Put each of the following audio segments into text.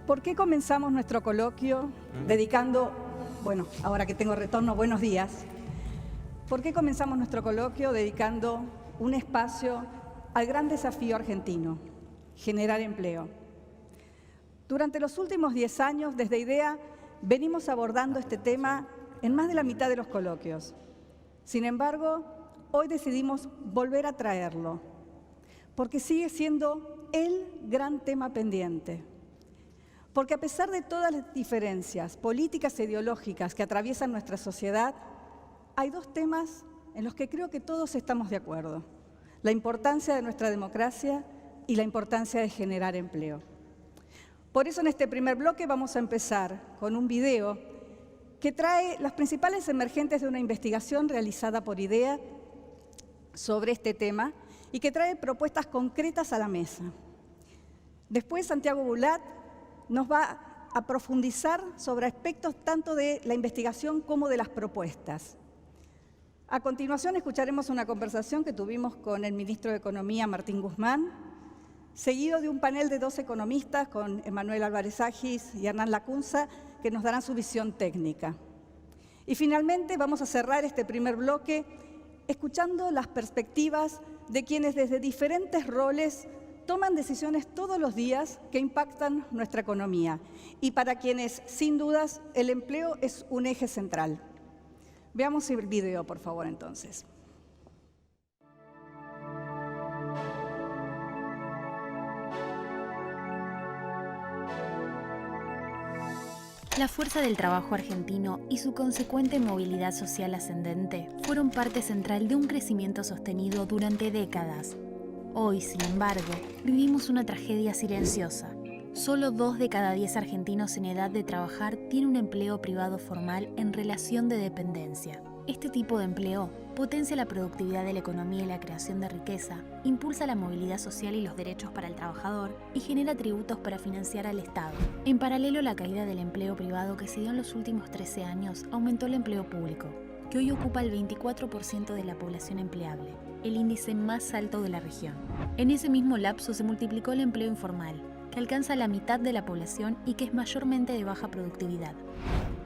¿Por qué comenzamos nuestro coloquio dedicando, bueno, ahora que tengo retorno, buenos días? ¿Por qué comenzamos nuestro coloquio dedicando un espacio al gran desafío argentino, generar empleo? Durante los últimos 10 años, desde IDEA, venimos abordando este tema en más de la mitad de los coloquios. Sin embargo, hoy decidimos volver a traerlo, porque sigue siendo el gran tema pendiente. Porque a pesar de todas las diferencias políticas e ideológicas que atraviesan nuestra sociedad, hay dos temas en los que creo que todos estamos de acuerdo: la importancia de nuestra democracia y la importancia de generar empleo. Por eso en este primer bloque vamos a empezar con un video que trae las principales emergentes de una investigación realizada por IDEA sobre este tema y que trae propuestas concretas a la mesa. Después Santiago Bulat nos va a profundizar sobre aspectos tanto de la investigación como de las propuestas. A continuación escucharemos una conversación que tuvimos con el ministro de Economía, Martín Guzmán, seguido de un panel de 2 economistas con Emanuel Álvarez Agis y Hernán Lacunza, que nos darán su visión técnica. Y finalmente vamos a cerrar este primer bloque escuchando las perspectivas de quienes desde diferentes roles toman decisiones todos los días que impactan nuestra economía y para quienes, sin dudas, el empleo es un eje central. Veamos el video, por favor, entonces. La fuerza del trabajo argentino y su consecuente movilidad social ascendente fueron parte central de un crecimiento sostenido durante décadas. Hoy, sin embargo, vivimos una tragedia silenciosa. Solo 2 de cada 10 argentinos en edad de trabajar tienen un empleo privado formal en relación de dependencia. Este tipo de empleo potencia la productividad de la economía y la creación de riqueza, impulsa la movilidad social y los derechos para el trabajador y genera tributos para financiar al Estado. En paralelo, la caída del empleo privado que se dio en los últimos 13 años aumentó el empleo público, que hoy ocupa el 24% de la población empleable, el índice más alto de la región. En ese mismo lapso se multiplicó el empleo informal, que alcanza la mitad de la población y que es mayormente de baja productividad.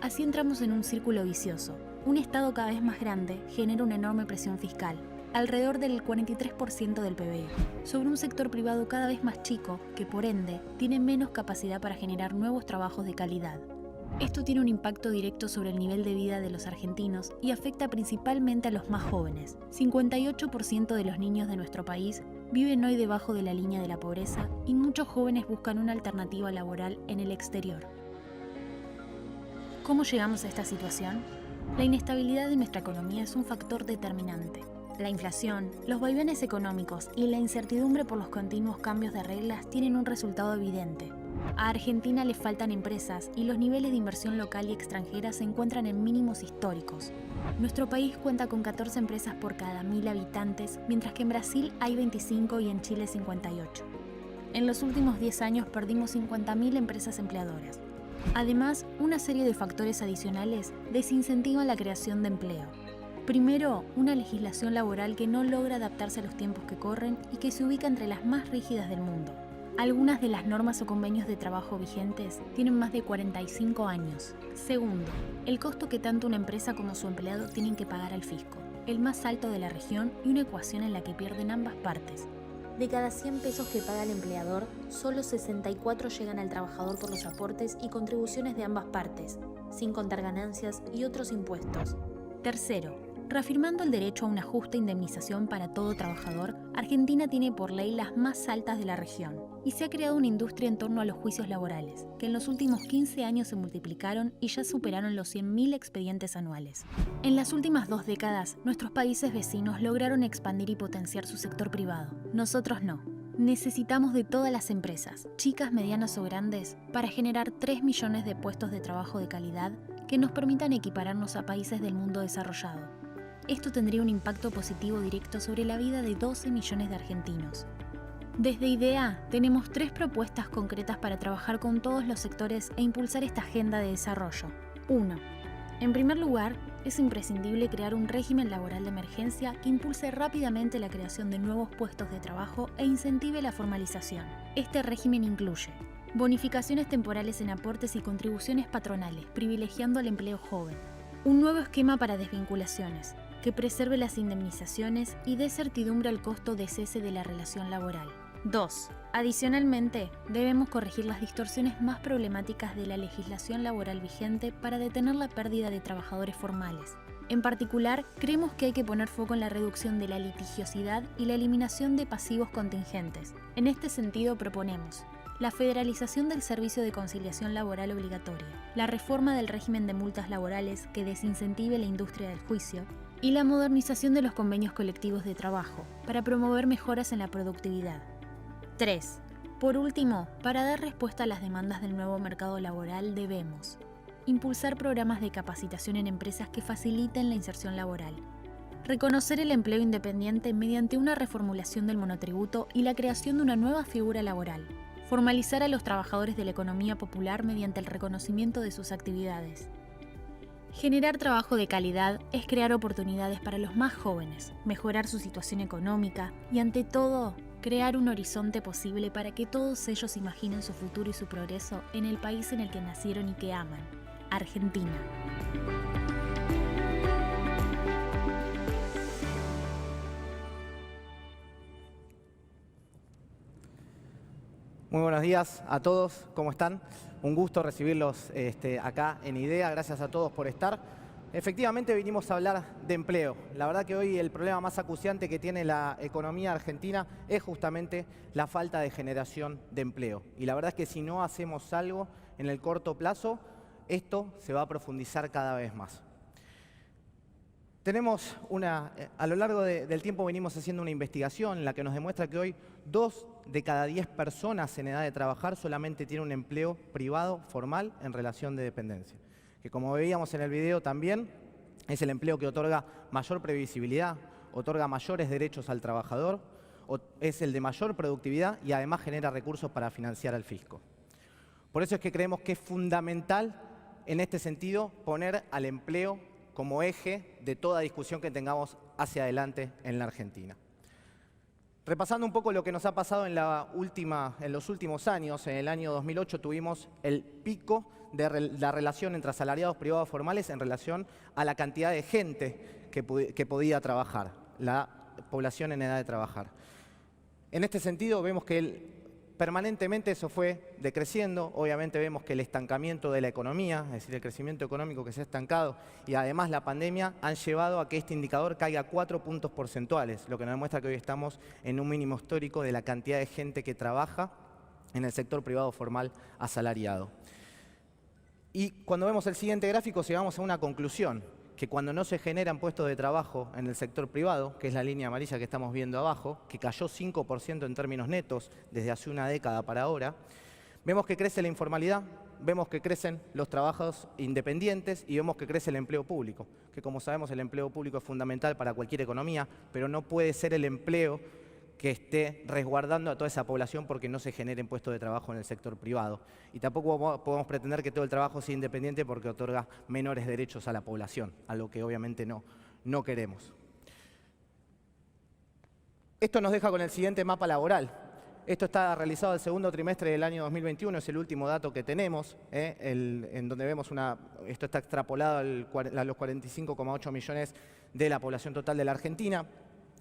Así entramos en un círculo vicioso. Un Estado cada vez más grande genera una enorme presión fiscal, alrededor del 43% del PBI, sobre un sector privado cada vez más chico que, por ende, tiene menos capacidad para generar nuevos trabajos de calidad. Esto tiene un impacto directo sobre el nivel de vida de los argentinos y afecta principalmente a los más jóvenes. 58% de los niños de nuestro país viven hoy debajo de la línea de la pobreza y muchos jóvenes buscan una alternativa laboral en el exterior. ¿Cómo llegamos a esta situación? La inestabilidad de nuestra economía es un factor determinante. La inflación, los vaivenes económicos y la incertidumbre por los continuos cambios de reglas tienen un resultado evidente. A Argentina le faltan empresas y los niveles de inversión local y extranjera se encuentran en mínimos históricos. Nuestro país cuenta con 14 empresas por cada 1000 habitantes, mientras que en Brasil hay 25 y en Chile 58. En los últimos 10 años perdimos 50.000 empresas empleadoras. Además, una serie de factores adicionales desincentivan la creación de empleo. Primero, una legislación laboral que no logra adaptarse a los tiempos que corren y que se ubica entre las más rígidas del mundo. Algunas de las normas o convenios de trabajo vigentes tienen más de 45 años. Segundo, el costo que tanto una empresa como su empleado tienen que pagar al fisco, el más alto de la región y una ecuación en la que pierden ambas partes. De cada 100 pesos que paga el empleador, solo 64 llegan al trabajador por los aportes y contribuciones de ambas partes, sin contar ganancias y otros impuestos. Tercero, reafirmando el derecho a una justa indemnización para todo trabajador, Argentina tiene por ley las más altas de la región y se ha creado una industria en torno a los juicios laborales, que en los últimos 15 años se multiplicaron y ya superaron los 100.000 expedientes anuales. En las últimas 2 décadas, nuestros países vecinos lograron expandir y potenciar su sector privado. Nosotros no. Necesitamos de todas las empresas, chicas, medianas o grandes, para generar 3 millones de puestos de trabajo de calidad que nos permitan equipararnos a países del mundo desarrollado. Esto tendría un impacto positivo directo sobre la vida de 12 millones de argentinos. Desde IDEA tenemos 3 propuestas concretas para trabajar con todos los sectores e impulsar esta agenda de desarrollo. 1. En primer lugar, es imprescindible crear un régimen laboral de emergencia que impulse rápidamente la creación de nuevos puestos de trabajo e incentive la formalización. Este régimen incluye Bonificaciones temporales en aportes y contribuciones patronales, privilegiando al empleo joven. Un nuevo esquema para desvinculaciones, que preserve las indemnizaciones y dé certidumbre al costo de cese de la relación laboral. 2. Adicionalmente, debemos corregir las distorsiones más problemáticas de la legislación laboral vigente para detener la pérdida de trabajadores formales. En particular, creemos que hay que poner foco en la reducción de la litigiosidad y la eliminación de pasivos contingentes. En este sentido, proponemos la federalización del servicio de conciliación laboral obligatoria, la reforma del régimen de multas laborales que desincentive la industria del juicio y la modernización de los convenios colectivos de trabajo para promover mejoras en la productividad. 3. Por último, para dar respuesta a las demandas del nuevo mercado laboral debemos impulsar programas de capacitación en empresas que faciliten la inserción laboral, reconocer el empleo independiente mediante una reformulación del monotributo y la creación de una nueva figura laboral, formalizar a los trabajadores de la economía popular mediante el reconocimiento de sus actividades. Generar trabajo de calidad es crear oportunidades para los más jóvenes, mejorar su situación económica y, ante todo, crear un horizonte posible para que todos ellos imaginen su futuro y su progreso en el país en el que nacieron y que aman, Argentina. Muy buenos días a todos, ¿cómo están? Un gusto recibirlos acá en IDEA, gracias a todos por estar. Efectivamente vinimos a hablar de empleo. La verdad que hoy el problema más acuciante que tiene la economía argentina es justamente la falta de generación de empleo. Y la verdad es que si no hacemos algo en el corto plazo, esto se va a profundizar cada vez más. Tenemos a lo largo del tiempo venimos haciendo una investigación en la que nos demuestra que hoy 2 de cada 10 personas en edad de trabajar solamente tienen un empleo privado formal en relación de dependencia. Que como veíamos en el video también, es el empleo que otorga mayor previsibilidad, otorga mayores derechos al trabajador, es el de mayor productividad y además genera recursos para financiar al fisco. Por eso es que creemos que es fundamental en este sentido poner al empleo como eje de toda discusión que tengamos hacia adelante en la Argentina. Repasando un poco lo que nos ha pasado en los últimos años, en el año 2008 tuvimos el pico de la relación entre asalariados privados formales en relación a la cantidad de gente que podía trabajar, la población en edad de trabajar. En este sentido vemos que permanentemente eso fue decreciendo. Obviamente vemos que el estancamiento de la economía, es decir, el crecimiento económico que se ha estancado y además la pandemia han llevado a que este indicador caiga 4 puntos porcentuales, lo que nos demuestra que hoy estamos en un mínimo histórico de la cantidad de gente que trabaja en el sector privado formal asalariado. Y cuando vemos el siguiente gráfico llegamos a una conclusión, que cuando no se generan puestos de trabajo en el sector privado, que es la línea amarilla que estamos viendo abajo, que cayó 5% en términos netos desde hace una década para ahora, vemos que crece la informalidad, vemos que crecen los trabajos independientes y vemos que crece el empleo público, que como sabemos el empleo público es fundamental para cualquier economía, pero no puede ser el empleo que esté resguardando a toda esa población porque no se generen puestos de trabajo en el sector privado. Y tampoco podemos pretender que todo el trabajo sea independiente porque otorga menores derechos a la población, algo que obviamente no queremos. Esto nos deja con el siguiente mapa laboral. Esto está realizado el segundo trimestre del año 2021, es el último dato que tenemos, en donde vemos esto está extrapolado a los 45,8 millones de la población total de la Argentina.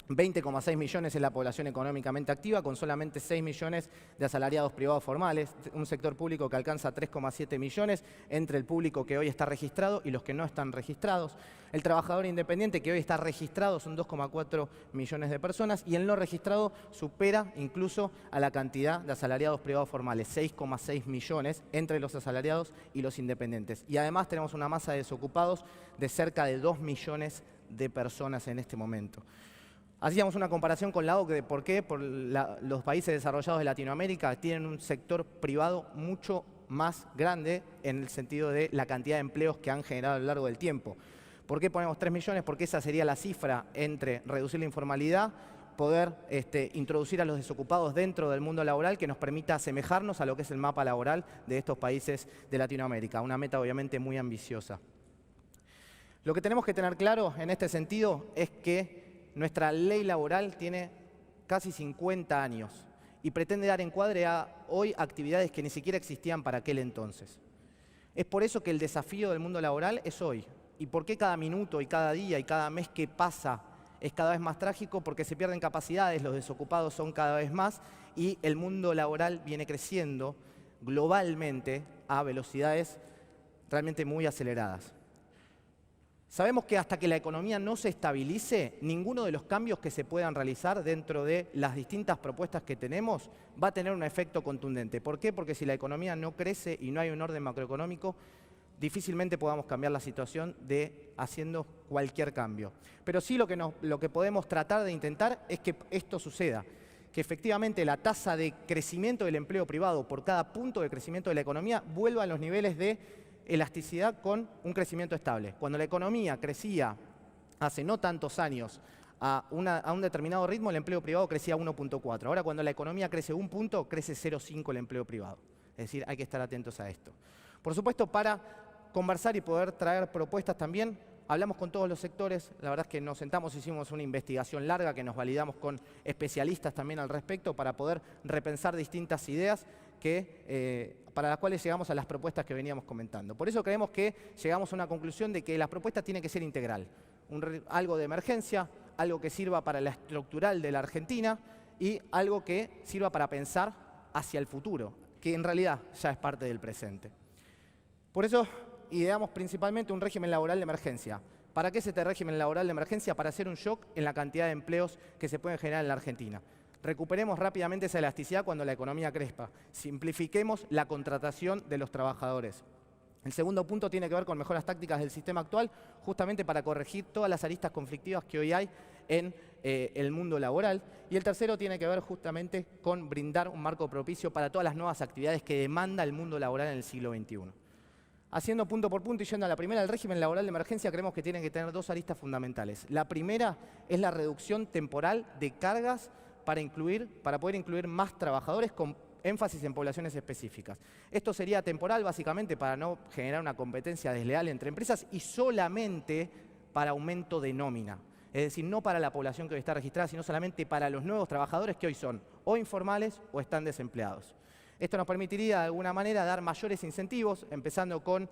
20,6 millones es la población económicamente activa, con solamente 6 millones de asalariados privados formales, un sector público que alcanza 3,7 millones entre el público que hoy está registrado y los que no están registrados. El trabajador independiente que hoy está registrado son 2,4 millones de personas y el no registrado supera incluso a la cantidad de asalariados privados formales, 6,6 millones entre los asalariados y los independientes. Y además tenemos una masa de desocupados de cerca de 2 millones de personas en este momento. Hacíamos una comparación con la OCDE. ¿Por qué? Los países desarrollados de Latinoamérica tienen un sector privado mucho más grande en el sentido de la cantidad de empleos que han generado a lo largo del tiempo. ¿Por qué ponemos 3 millones? Porque esa sería la cifra entre reducir la informalidad, poder introducir a los desocupados dentro del mundo laboral que nos permita asemejarnos a lo que es el mapa laboral de estos países de Latinoamérica. Una meta obviamente muy ambiciosa. Lo que tenemos que tener claro en este sentido es que nuestra ley laboral tiene casi 50 años y pretende dar encuadre a hoy actividades que ni siquiera existían para aquel entonces. Es por eso que el desafío del mundo laboral es hoy. ¿Y por qué cada minuto y cada día y cada mes que pasa es cada vez más trágico? Porque se pierden capacidades, los desocupados son cada vez más y el mundo laboral viene creciendo globalmente a velocidades realmente muy aceleradas. Sabemos que hasta que la economía no se estabilice, ninguno de los cambios que se puedan realizar dentro de las distintas propuestas que tenemos va a tener un efecto contundente. ¿Por qué? Porque si la economía no crece y no hay un orden macroeconómico, difícilmente podamos cambiar la situación de haciendo cualquier cambio. Pero sí lo que podemos tratar de intentar es que esto suceda, que efectivamente la tasa de crecimiento del empleo privado por cada punto de crecimiento de la economía vuelva a los niveles de elasticidad con un crecimiento estable. Cuando la economía crecía hace no tantos años a un determinado ritmo, el empleo privado crecía 1.4. Ahora cuando la economía crece 1 punto, crece 0.5 el empleo privado. Es decir, hay que estar atentos a esto. Por supuesto, para conversar y poder traer propuestas también, hablamos con todos los sectores. La verdad es que nos sentamos, hicimos una investigación larga que nos validamos con especialistas también al respecto para poder repensar distintas ideas para las cuales llegamos a las propuestas que veníamos comentando. Por eso creemos que llegamos a una conclusión de que la propuesta tiene que ser integral. Algo de emergencia, algo que sirva para la estructural de la Argentina y algo que sirva para pensar hacia el futuro, que en realidad ya es parte del presente. Por eso ideamos principalmente un régimen laboral de emergencia. ¿Para qué es este régimen laboral de emergencia? Para hacer un shock en la cantidad de empleos que se pueden generar en la Argentina. Recuperemos rápidamente esa elasticidad cuando la economía crezca. Simplifiquemos la contratación de los trabajadores. El segundo punto tiene que ver con mejoras tácticas del sistema actual, justamente para corregir todas las aristas conflictivas que hoy hay en el mundo laboral. Y el tercero tiene que ver justamente con brindar un marco propicio para todas las nuevas actividades que demanda el mundo laboral en el siglo XXI. Haciendo punto por punto y yendo a la primera, el régimen laboral de emergencia creemos que tiene que tener dos aristas fundamentales. La primera es la reducción temporal de cargas para poder incluir más trabajadores con énfasis en poblaciones específicas. Esto sería temporal básicamente para no generar una competencia desleal entre empresas y solamente para aumento de nómina. Es decir, no para la población que hoy está registrada, sino solamente para los nuevos trabajadores que hoy son o informales o están desempleados. Esto nos permitiría de alguna manera dar mayores incentivos, empezando con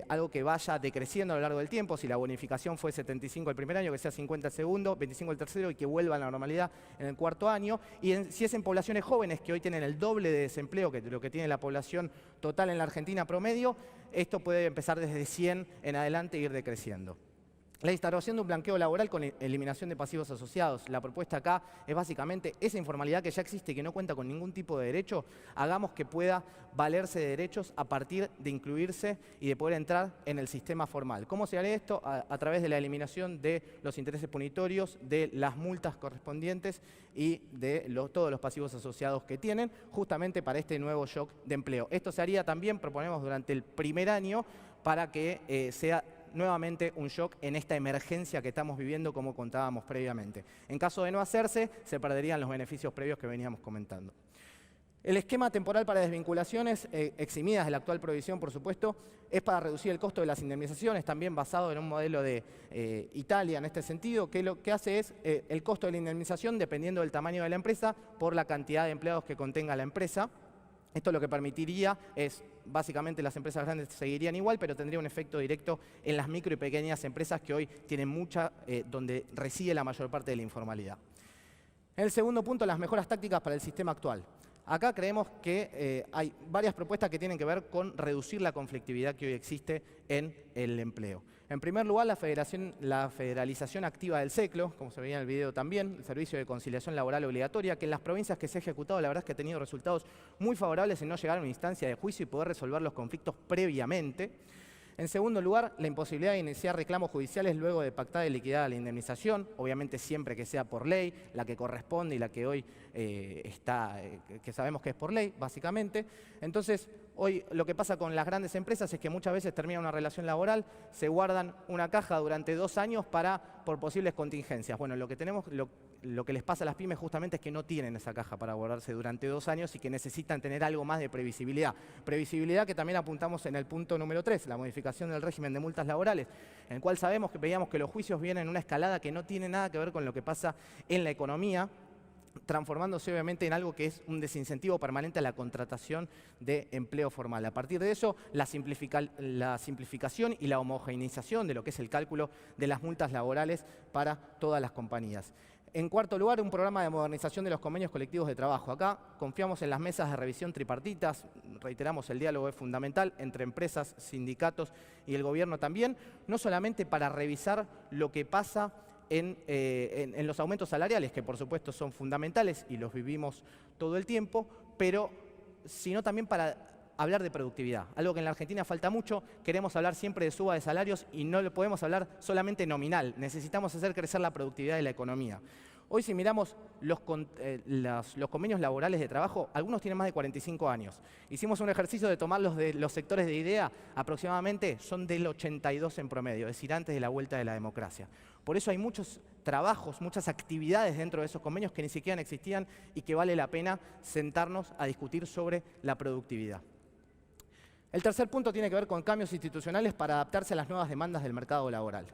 algo que vaya decreciendo a lo largo del tiempo. Si la bonificación fue 75 el primer año, que sea 50 el segundo, 25 el tercero y que vuelva a la normalidad en el cuarto año. Y si es en poblaciones jóvenes que hoy tienen el doble de desempleo que lo que tiene la población total en la Argentina promedio, esto puede empezar desde 100 en adelante e ir decreciendo. La instauración de un blanqueo laboral con eliminación de pasivos asociados. La propuesta acá es básicamente esa informalidad que ya existe y que no cuenta con ningún tipo de derecho, hagamos que pueda valerse de derechos a partir de incluirse y de poder entrar en el sistema formal. ¿Cómo se hará esto? A través de la eliminación de los intereses punitorios, de las multas correspondientes y de todos los pasivos asociados que tienen, justamente para este nuevo shock de empleo. Esto se haría también, proponemos, durante el primer año para que sea nuevamente un shock en esta emergencia que estamos viviendo, como contábamos previamente. En caso de no hacerse, se perderían los beneficios previos que veníamos comentando. El esquema temporal para desvinculaciones, eximidas de la actual provisión, por supuesto, es para reducir el costo de las indemnizaciones, también basado en un modelo de Italia en este sentido, que lo que hace es el costo de la indemnización, dependiendo del tamaño de la empresa, por la cantidad de empleados que contenga la empresa. Esto lo que permitiría es, básicamente las empresas grandes seguirían igual, pero tendría un efecto directo en las micro y pequeñas empresas que hoy tienen donde reside la mayor parte de la informalidad. En el segundo punto, las mejoras tácticas para el sistema actual. Acá creemos que hay varias propuestas que tienen que ver con reducir la conflictividad que hoy existe en el empleo. En primer lugar, la federalización activa del SECLO, como se veía en el video también, el Servicio de Conciliación Laboral Obligatoria, que en las provincias que se ha ejecutado, la verdad es que ha tenido resultados muy favorables en no llegar a una instancia de juicio y poder resolver los conflictos previamente. En segundo lugar, la imposibilidad de iniciar reclamos judiciales luego de pactada y liquidada la indemnización, obviamente siempre que sea por ley, la que corresponde y la que hoy que sabemos que es por ley, básicamente. Entonces, hoy lo que pasa con las grandes empresas es que muchas veces termina una relación laboral, se guardan una caja durante 2 años por posibles contingencias. Bueno, lo que les pasa a las pymes justamente es que no tienen esa caja para guardarse durante 2 años y que necesitan tener algo más de previsibilidad. Previsibilidad que también apuntamos en el punto número 3, la modificación del régimen de multas laborales, en el cual veíamos que los juicios vienen en una escalada que no tiene nada que ver con lo que pasa en la economía transformándose obviamente en algo que es un desincentivo permanente a la contratación de empleo formal. A partir de eso, la simplificación y la homogeneización de lo que es el cálculo de las multas laborales para todas las compañías. En cuarto lugar, un programa de modernización de los convenios colectivos de trabajo. Acá confiamos en las mesas de revisión tripartitas, reiteramos, el diálogo es fundamental entre empresas, sindicatos y el gobierno también, no solamente para revisar lo que pasa en los aumentos salariales, que por supuesto son fundamentales y los vivimos todo el tiempo, pero sino también para hablar de productividad, algo que en la Argentina falta mucho. Queremos hablar siempre de suba de salarios y no lo podemos hablar solamente nominal, necesitamos hacer crecer la productividad de la economía. Hoy, si miramos los convenios laborales de trabajo, algunos tienen más de 45 años. Hicimos un ejercicio de tomarlos de los sectores de IDEA, aproximadamente son del 82 en promedio, es decir, antes de la vuelta de la democracia. Por eso hay muchos trabajos, muchas actividades dentro de esos convenios que ni siquiera existían y que vale la pena sentarnos a discutir sobre la productividad. El tercer punto tiene que ver con cambios institucionales para adaptarse a las nuevas demandas del mercado laboral.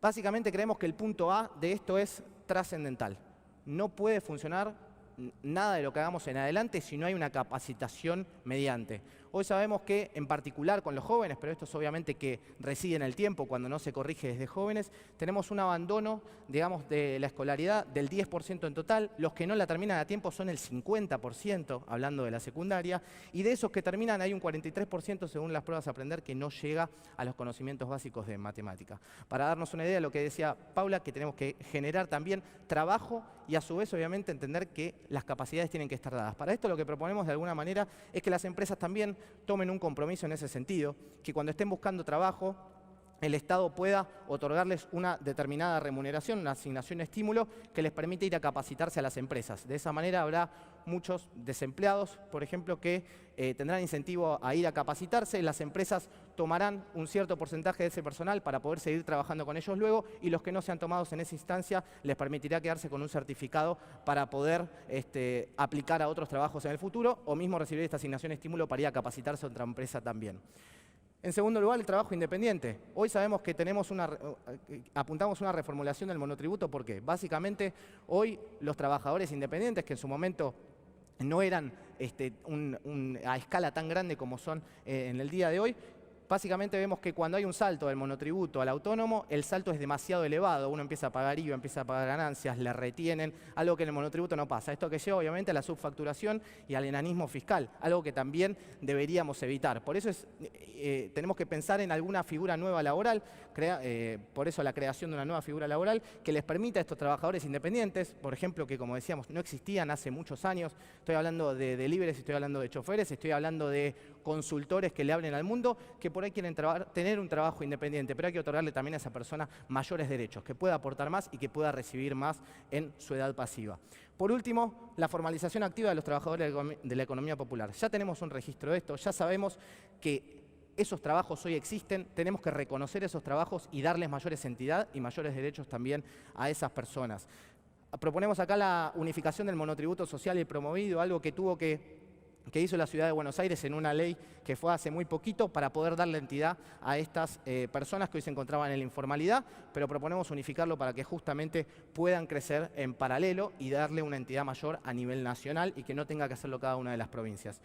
Básicamente creemos que el punto A de esto es trascendental. No puede funcionar nada de lo que hagamos en adelante si no hay una capacitación mediante. Hoy sabemos que, en particular con los jóvenes, pero esto es obviamente que reside en el tiempo cuando no se corrige desde jóvenes, tenemos un abandono, digamos, de la escolaridad del 10% en total. Los que no la terminan a tiempo son el 50%, hablando de la secundaria, y de esos que terminan hay un 43% según las pruebas a aprender que no llega a los conocimientos básicos de matemática. Para darnos una idea de lo que decía Paula, que tenemos que generar también trabajo y a su vez obviamente entender que las capacidades tienen que estar dadas. Para esto lo que proponemos de alguna manera es que las empresas también tomen un compromiso en ese sentido, que cuando estén buscando trabajo, el Estado pueda otorgarles una determinada remuneración, una asignación estímulo que les permite ir a capacitarse a las empresas. De esa manera habrá muchos desempleados, por ejemplo, que tendrán incentivo a ir a capacitarse, las empresas tomarán un cierto porcentaje de ese personal para poder seguir trabajando con ellos luego, y los que no sean tomados en esa instancia les permitirá quedarse con un certificado para poder aplicar a otros trabajos en el futuro, o mismo recibir esta asignación estímulo para ir a capacitarse a otra empresa también. En segundo lugar, el trabajo independiente. Hoy sabemos que apuntamos una reformulación del monotributo. ¿Por qué? Básicamente, hoy los trabajadores independientes, que en su momento no eran a escala tan grande como son en el día de hoy, básicamente vemos que cuando hay un salto del monotributo al autónomo, el salto es demasiado elevado. Uno empieza a pagar IVA, empieza a pagar ganancias, le retienen, algo que en el monotributo no pasa. Esto que lleva obviamente a la subfacturación y al enanismo fiscal, algo que también deberíamos evitar. Por eso tenemos que pensar en alguna figura nueva laboral, por eso la creación de una nueva figura laboral que les permita a estos trabajadores independientes, por ejemplo, que como decíamos no existían hace muchos años. Estoy hablando de deliveries, estoy hablando de choferes, estoy hablando de consultores que le hablen al mundo, que por ahí quieren tener un trabajo independiente, pero hay que otorgarle también a esa persona mayores derechos, que pueda aportar más y que pueda recibir más en su edad pasiva. Por último, la formalización activa de los trabajadores de la economía popular. Ya tenemos un registro de esto, ya sabemos que esos trabajos hoy existen, tenemos que reconocer esos trabajos y darles mayores entidad y mayores derechos también a esas personas. Proponemos acá la unificación del monotributo social y promovido, algo que hizo la Ciudad de Buenos Aires en una ley que fue hace muy poquito para poder darle entidad a estas personas que hoy se encontraban en la informalidad, pero proponemos unificarlo para que justamente puedan crecer en paralelo y darle una entidad mayor a nivel nacional y que no tenga que hacerlo cada una de las provincias.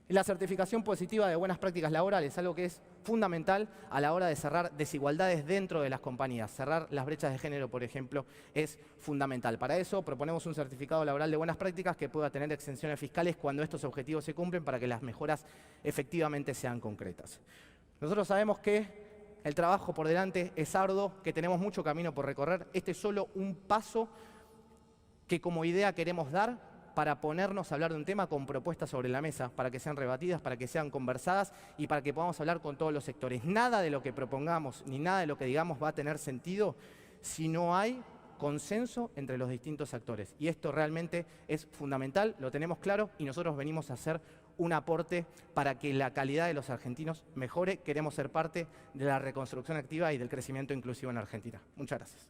Y la certificación positiva de buenas prácticas laborales, algo que es fundamental a la hora de cerrar desigualdades dentro de las compañías. Cerrar las brechas de género, por ejemplo, es fundamental. Para eso proponemos un certificado laboral de buenas prácticas que pueda tener exenciones fiscales cuando estos objetivos se cumplen para que las mejoras efectivamente sean concretas. Nosotros sabemos que el trabajo por delante es arduo, que tenemos mucho camino por recorrer. Este es solo un paso que como idea queremos dar para ponernos a hablar de un tema con propuestas sobre la mesa, para que sean rebatidas, para que sean conversadas y para que podamos hablar con todos los sectores. Nada de lo que propongamos ni nada de lo que digamos va a tener sentido si no hay consenso entre los distintos actores. Y esto realmente es fundamental, lo tenemos claro y nosotros venimos a hacer un aporte para que la calidad de los argentinos mejore. Queremos ser parte de la reconstrucción activa y del crecimiento inclusivo en Argentina. Muchas gracias.